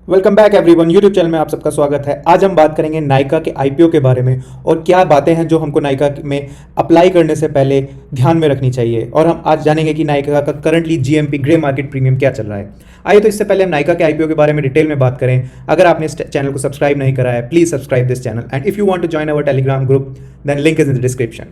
Welcome back everyone. YouTube channel में आप सबका स्वागत है। आज हम बात करेंगे नायका के आईपीओ के बारे में और क्या बातें हैं जो हमको नायका में अप्लाई करने से पहले ध्यान में रखनी चाहिए। और हम आज जानेंगे कि नायका का currently GMP grey market premium क्या चल रहा है। आइए तो इससे पहले हम नायका के आईपीओ के बारे में डिटेल में बात करें। अगर आपने इस चैनल को सब्सक्राइब नहीं करा है, please subscribe this channel and if you want to join our Telegram group then link is in the description.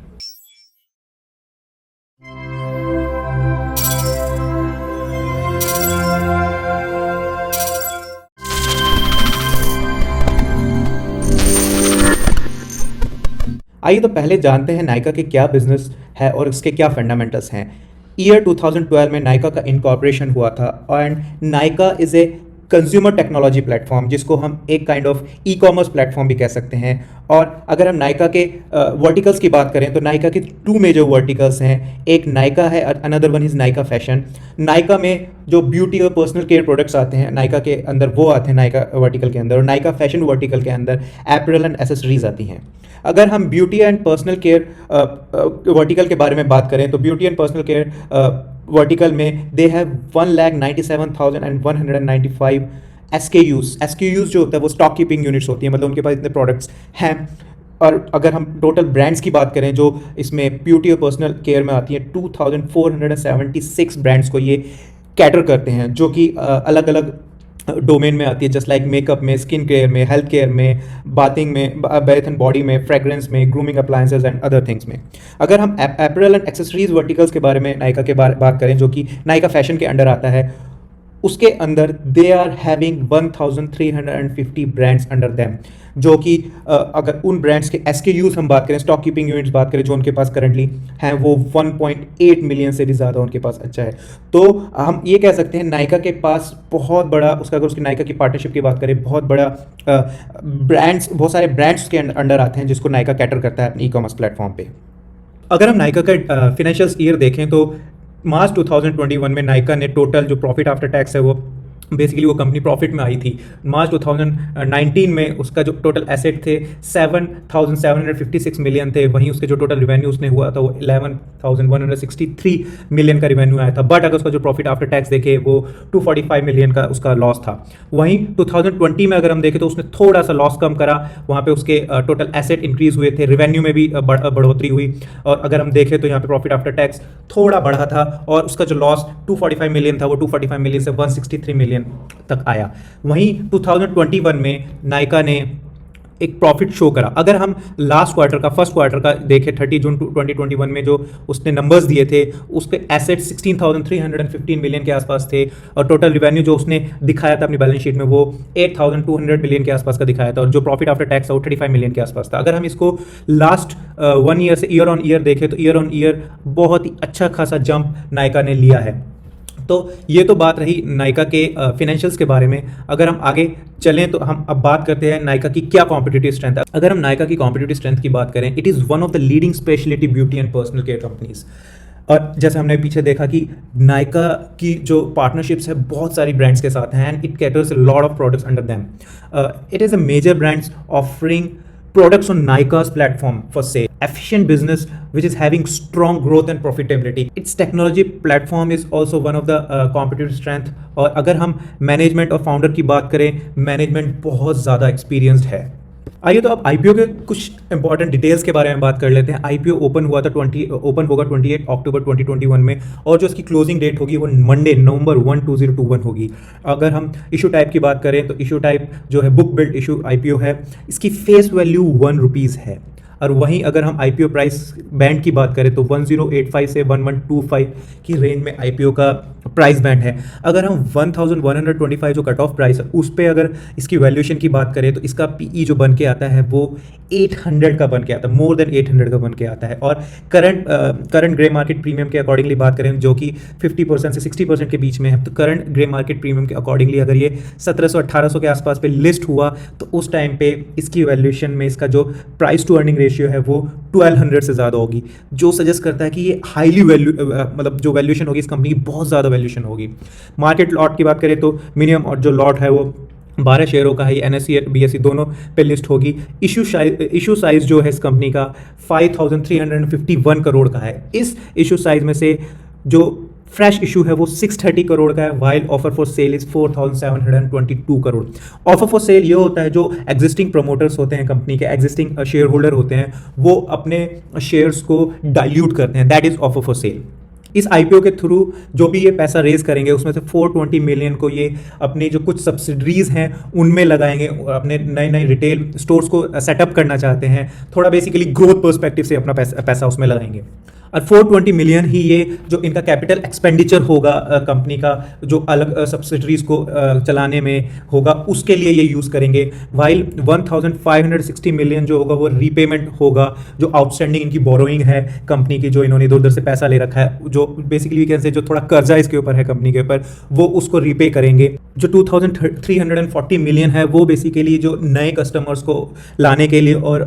आइए तो पहले जानते हैं नायका के क्या बिजनेस है और इसके क्या फंडामेंटल्स हैं। ईयर 2012 में नायका का इनकॉर्पोरेशन हुआ था and Nykaa is a consumer technology platform, जिसको हम एक kind of e commerce platform भी कह सकते हैं। और अगर हम नायका के वर्टिकल्स की बात करें तो नायका के टू मेजर वर्टिकल्स हैं। एक नायका है, another one is Nykaa fashion. Nykaa में जो ब्यूटी और पर्सनल केयर प्रोडक्ट्स आते हैं नायका के अंदर, वो आते हैं नायका वर्टिकल के अंदर, और नायका फैशन वर्टिकल के अंदर एपरल एंड एसेसरीज आती हैं। अगर हम beauty and personal care vertical के बारे में बात करें तो beauty and personal care vertical में दे हैव 1,97,195 SKUs। SKUs जो होता है वो स्टॉक कीपिंग यूनिट्स होती हैं, मतलब उनके पास इतने प्रोडक्ट्स हैं। और अगर हम टोटल ब्रांड्स की बात करें जो इसमें ब्यूटी और पर्सनल केयर में आती हैं, 2,476 ब्रांड्स को ये कैटर करते हैं, जो कि अलग अलग डोमेन में आती है, जस्ट लाइक मेकअप में, स्किन केयर में, हेल्थ केयर में, बाथिंग में, बेथ एंड बॉडी में, फ्रेग्रेंस में, grooming appliances and other things में। अगर हम एपरल एंड एक्सेसरीज वर्टिकल्स के बारे में नायका के बात करें, जो कि नायका फैशन के अंडर आता है, उसके अंदर they are having 1,350 brands under them, जो कि अगर उन ब्रांड्स के SKUs हम बात करें, स्टॉक कीपिंग यूनिट्स बात करें जो उनके पास करंटली हैं, वो 1.8 मिलियन से भी ज़्यादा उनके पास अच्छा है। तो हम ये कह सकते हैं नायका के पास बहुत बड़ा उसका, अगर उसकी नायका की पार्टनरशिप की बात करें, बहुत बड़ा ब्रांड्स, बहुत सारे ब्रांड्स के अंडर आते हैं जिसको नायका कैटर करता है अपने ई कॉमर्स प्लेटफॉर्म पे। अगर हम नायका का फिनेंशियल ईयर देखें तो मार्च 2021 में नायका ने टोटल जो प्रॉफिट आफ्टर टैक्स है वो बेसिकली वो कंपनी प्रॉफिट में आई थी। मार्च 2019 में उसका जो टोटल एसेट थे 7,756 मिलियन थे, वहीं उसके जो टोटल रिवेन्यू उसने हुआ था वो 11,163 मिलियन का रिवेन्यू आया था। बट अगर उसका जो प्रॉफिट आफ्टर टैक्स देखे वो 245 मिलियन का उसका लॉस था। वहीं 2020 में अगर हम देखें तो उसने थोड़ा सा लॉस कम करा, वहाँ पे उसके टोटल एसेट इंक्रीज हुए थे, रिवेन्यू में भी बढ़ोतरी हुई। और अगर हम देखें तो यहाँ पे प्रॉफिट आफ्टर टैक्स थोड़ा बढ़ा था और उसका जो लॉस 245 मिलियन था वो 245 मिलियन से 163 मिलियन तक आया। वहीं 2021 में नायका ने एक प्रॉफिट शो करा। अगर हम लास्ट क्वार्टर का, फर्स्ट क्वार्टर का देखें, 30 जून 2021 में जो उसने नंबर्स दिए थे, उस पे एसेट 16,315 मिलियन के आसपास थे और टोटल रिवेन्यू जो उसने दिखाया था अपनी बैलेंस शीट में वो 8,200 मिलियन के आसपास का दिखाया था, और जो प्रॉफिट आफ्टर टैक्स था वो 35 मिलियन के आसपास था। अगर हम इसको लास्ट 1 ईयर से ईयर ऑन ईयर देखें तो ईयर ऑन ईयर बहुत ही अच्छा खासा जंप नायका ने लिया है। तो ये तो बात रही नायका के फिनेंशियल्स के बारे में। अगर हम आगे चलें तो हम अब बात करते हैं नायका की क्या कॉम्पिटिटिव स्ट्रेंथ है। अगर हम नायका की कॉम्पिटिटिव स्ट्रेंथ की बात करें, it is one of the leading speciality beauty and personal care companies. और जैसे हमने पीछे देखा कि नायका की जो पार्टनरशिप्स है बहुत सारी ब्रांड्स के साथ हैं and it caters a lot of products under them. It is a major brands offering products on Nyka's platform for sale. Efficient business which is having strong growth and profitability. Its technology platform is also one of the competitive strength. और अगर हम management और founder की बात करें, management बहुत ज़्यादा experienced है। आइए तो अब आईपीओ के कुछ इंपॉर्टेंट डिटेल्स के बारे में बात कर लेते हैं। आईपीओ ओपन होगा 28 अक्टूबर 2021 में, और जो इसकी क्लोजिंग डेट होगी वो मंडे नवंबर 1, 2021 होगी। अगर हम इशू टाइप की बात करें तो इशू टाइप जो है बुक बिल्ड इशू आईपीओ है, इसकी फेस वैल्यू 1 रुपीज़ है। और वहीं अगर हम आईपीओ प्राइस बैंड की बात करें तो 1085 से 1125 की रेंज में आईपीओ का प्राइस बैंड है। अगर हम 1125 जो कट ऑफ प्राइस है उस पर अगर इसकी वैल्यूएशन की बात करें तो इसका पीई जो बन के आता है वो 800 का बन के आता है, मोर देन 800 का बन के आता है। और करंट ग्रे मार्केट प्रीमियम के अकॉर्डिंगली बात करें जो कि 50% से 60% के बीच में है, तो करंट ग्रे मार्केट प्रीमियम के अकॉर्डिंगली अगर ये 1700-1800 के आसपास पे लिस्ट हुआ तो उस टाइम पे इसकी वैल्यूएशन में इसका जो प्राइस टू अर्निंग रेशियो है वो 1200 से ज़्यादा होगी, जो सजेस्ट करता है कि ये हाईली मतलब जो वैल्यूएशन होगी इस कंपनी की बहुत ज़्यादा वैल्यूएशन होगी। मार्केट लॉट की बात करें तो मिनिमम और जो लॉट है वो 12 शेयरों का है, NSE और BSE दोनों पे लिस्ट होगी। इशू साइज जो है इस कंपनी का 5,351 करोड़ का है। इस इशू साइज में से जो फ्रेश इशू है वो 630 करोड़ का है, while offer for sale is 4722 crore. Offer for sale ये होता है जो एग्जिस्टिंग प्रमोटर्स होते हैं, कंपनी के एग्जिस्टिंग शेयर होल्डर होते हैं, वो अपने शेयर्स को डाइल्यूट करते हैं, that is offer for sale. इस आईपीओ के थ्रू जो भी ये पैसा रेज करेंगे उसमें से 420 मिलियन को ये अपनी जो कुछ सब्सिडरीज हैं उनमें लगाएंगे, अपने नए नए रिटेल स्टोर्स को सेटअप करना चाहते हैं, थोड़ा बेसिकली ग्रोथ पर्सपेक्टिव से अपना पैसा उसमें लगाएंगे। और 420 मिलियन ही ये जो इनका कैपिटल एक्सपेंडिचर होगा कंपनी का, जो अलग सब्सिडरीज को चलाने में होगा, उसके लिए ये यूज़ करेंगे। वाइल 1560 मिलियन जो होगा वो रीपेमेंट होगा, जो आउटस्टैंडिंग इनकी बोरोइंग है कंपनी की, जो इन्होंने इधर उधर से पैसा ले रखा है, जो बेसिकली कैसे जो थोड़ा कर्जा इसके ऊपर है कंपनी के ऊपर, वो उसको रीपे करेंगे। जो 2340 मिलियन है वो बेसिकली जो नए कस्टमर्स को लाने के लिए और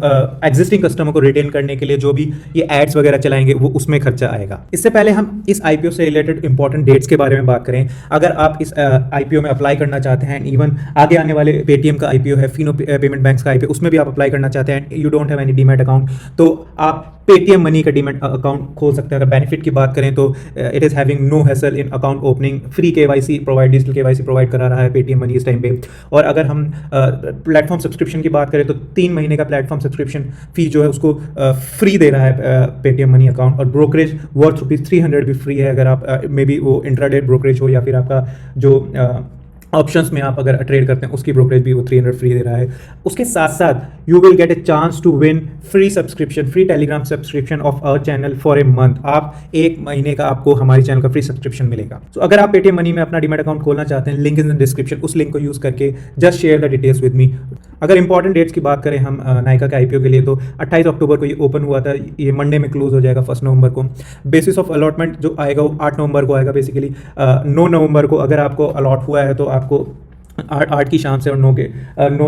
एग्जिस्टिंग कस्टमर को रिटेन करने के लिए जो भी ये एड्स वगैरह चलाएंगे वो उसमें खर्चा आएगा। इससे पहले हम इस आईपीओ से रिलेटेड इंपॉर्टेंट डेट्स के बारे में बात करें। अगर आप इस आईपीओ में अप्लाई करना चाहते हैं, इवन आगे आने वाले पेटीएम का आईपीओ है, फिनो पेमेंट बैंक्स का आईपीओ, उसमें भी आप अप्लाई करना चाहते हैं, you don't have any demat account, तो आप पेटीएम मनी का डीमैट अकाउंट खोल सकते हैं। अगर बेनिफिट की बात करें तो it is having no hassle in account opening, free KYC provide, digital KYC provide करा रहा है पेटीएम मनी इस टाइम पे। और अगर हम प्लेटफॉर्म सब्सक्रिप्शन की बात करें तो 3 महीने का प्लेटफॉर्म सब्सक्रिप्शन फी जो है उसको फ्री दे रहा है पेटीएम मनी अकाउंट, और ब्रोकरेज वर्थ ₹300 भी फ्री है, अगर आप मे बी वो इंट्राडे ब्रोकरेज हो या फिर आपका जो ऑप्शंस में आप अगर ट्रेड करते हैं उसकी ब्रोकरेज भी वो 300 फ्री दे रहा है। उसके साथ साथ you will get a chance to win free subscription, free Telegram subscription of our channel for a month. आप 1 महीने का आपको हमारे चैनल का फ्री सब्सक्रिप्शन मिलेगा। तो अगर आप पेटीएम मनी में अपना डीमैट अकाउंट खोलना चाहते हैं, लिंक इन द डिस्क्रिप्शन, उस लिंक को यूज करके just share the details with me. अगर इंपॉर्टेंट डेट्स की बात करें हम नायका के आईपीओ के लिए, तो 28 अक्टूबर को ये ओपन हुआ था, ये मंडे में क्लोज हो जाएगा 1 नवंबर को। बेसिस ऑफ अलॉटमेंट जो आएगा वो 8 नवंबर को आएगा बेसिकली। 9 नवंबर को अगर आपको अलॉट हुआ है तो आपको 8 की शाम से और 9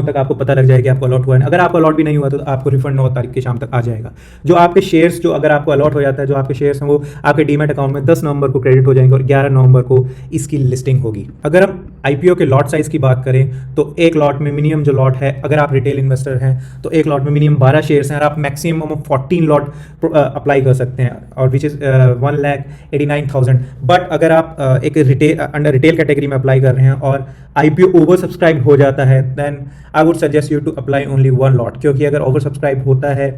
तक आपको पता लग जाएगा कि आपको अलॉट हुआ है। अगर आपको अलॉट भी नहीं हुआ तो आपको रिफंड 9 तारीख की शाम तक आ जाएगा। जो आपके शेयर्स, जो अगर आपको अलॉट हो जाता है, जो आपके शेयर्स हैं वो आपके डीमैट अकाउंट में 10 नवंबर को क्रेडिट हो जाएंगे और 11 नवंबर को इसकी लिस्टिंग होगी। अगर हम आईपीओ के लॉट साइज़ की बात करें तो एक लॉट में मिनिमम जो लॉट है, अगर आप रिटेल इन्वेस्टर हैं तो एक लॉट में मिनिमम 12 शेयर्स हैं और आप मैक्सिमम 14 लॉट अप्लाई कर सकते हैं, और विच इज़ 1,89,000। बट अगर आप एक रिटेल अंडर रिटेल कैटेगरी में अप्लाई कर रहे हैं और आईपीओ ओवर सब्सक्राइब हो जाता है, then I would suggest you to apply only 1 lot, क्योंकि अगर ओवर सब्सक्राइब होता है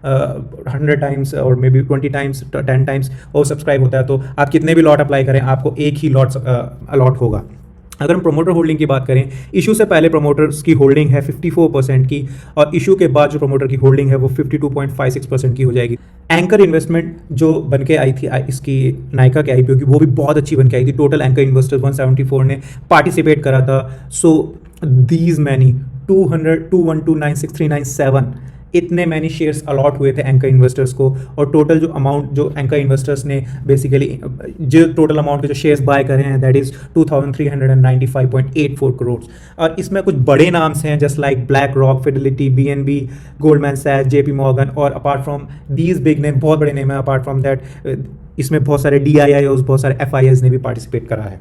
100 टाइम्स और maybe 20 times 10 times over subscribe होता है तो आप कितने भी लॉट अप्लाई करें आपको एक ही लॉट अलॉट होगा। अगर हम प्रोमोटर होल्डिंग की बात करें, इशू से पहले प्रोमोटर्स की होल्डिंग है 54% की, और इशू के बाद जो प्रोमोटर की होल्डिंग है वो 52.56% की हो जाएगी। एंकर इन्वेस्टमेंट जो बन के आई थी इसकी नायका के आईपीओ की, वो भी बहुत अच्छी बन के आई थी। टोटल एंकर इन्वेस्टर्स 174 ने पार्टिसिपेट करा था। सो दीज मैनी 212,96397 इतने मैनी शेयर्स अलॉट हुए थे एंकर इन्वेस्टर्स को, और टोटल जो अमाउंट जो एंकर इन्वेस्टर्स ने बेसिकली जो टोटल अमाउंट के जो शेयर्स बाय करे हैं दैट इज़ 2395.84 करोड़। और इसमें कुछ बड़े नाम्स हैं just like BlackRock, Fidelity, BNB, Goldman सैक्स, JP मॉर्गन, और apart from these big name, बहुत बड़े नेम है। अपार्ट फ्रॉम दैट इसमें बहुत सारे DIIOs, बहुत सारे FIIs ने भी पार्टिसिपेट करा है।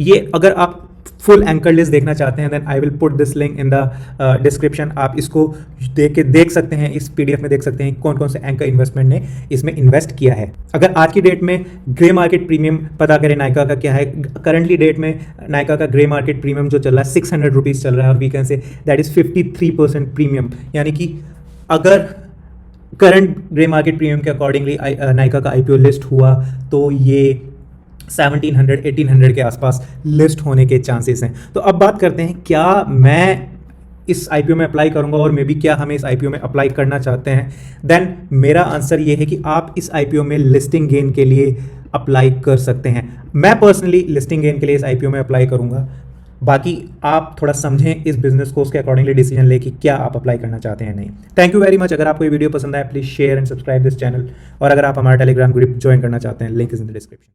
ये अगर आप फुल एंकर लिस्ट देखना चाहते हैं then I will put this link in the description. आप इसको देख सकते हैं, इस PDF में देख सकते हैं कौन कौन से एंकर इन्वेस्टमेंट ने इसमें इन्वेस्ट किया है। अगर आज की डेट में ग्रे मार्केट प्रीमियम पता करें नायका का क्या है, करंटली डेट में नायका का ग्रे मार्केट प्रीमियम जो चल रहा है 600 रुपीज़ चल रहा है, और we can say that is 53% premium. यानी कि अगर करंट ग्रे मार्केट प्रीमियम के अकॉर्डिंगली नायका का IPO लिस्ट हुआ तो ये 1700-1800 के आसपास लिस्ट होने के चांसेस हैं। तो अब बात करते हैं क्या मैं इस IPO में अप्लाई करूंगा, और मे बी क्या हमें इस IPO में अप्लाई करना चाहते हैं। देन मेरा आंसर ये है कि आप इस IPO में लिस्टिंग गेन के लिए अप्लाई कर सकते हैं। मैं पर्सनली लिस्टिंग गेन के लिए इस IPO में अप्लाई करूंगा। बाकी आप थोड़ा समझें इस बिजनेस को, उसके अकॉर्डिंगली डिसीजन ले कि क्या आप अप्लाई करना चाहते हैं नहीं। Thank you very much. अगर आपको ये वीडियो पसंद आए please share and subscribe this channel, और अगर आप हमारा टेलीग्राम ग्रुप ज्वाइन करना चाहते हैं link is in the description.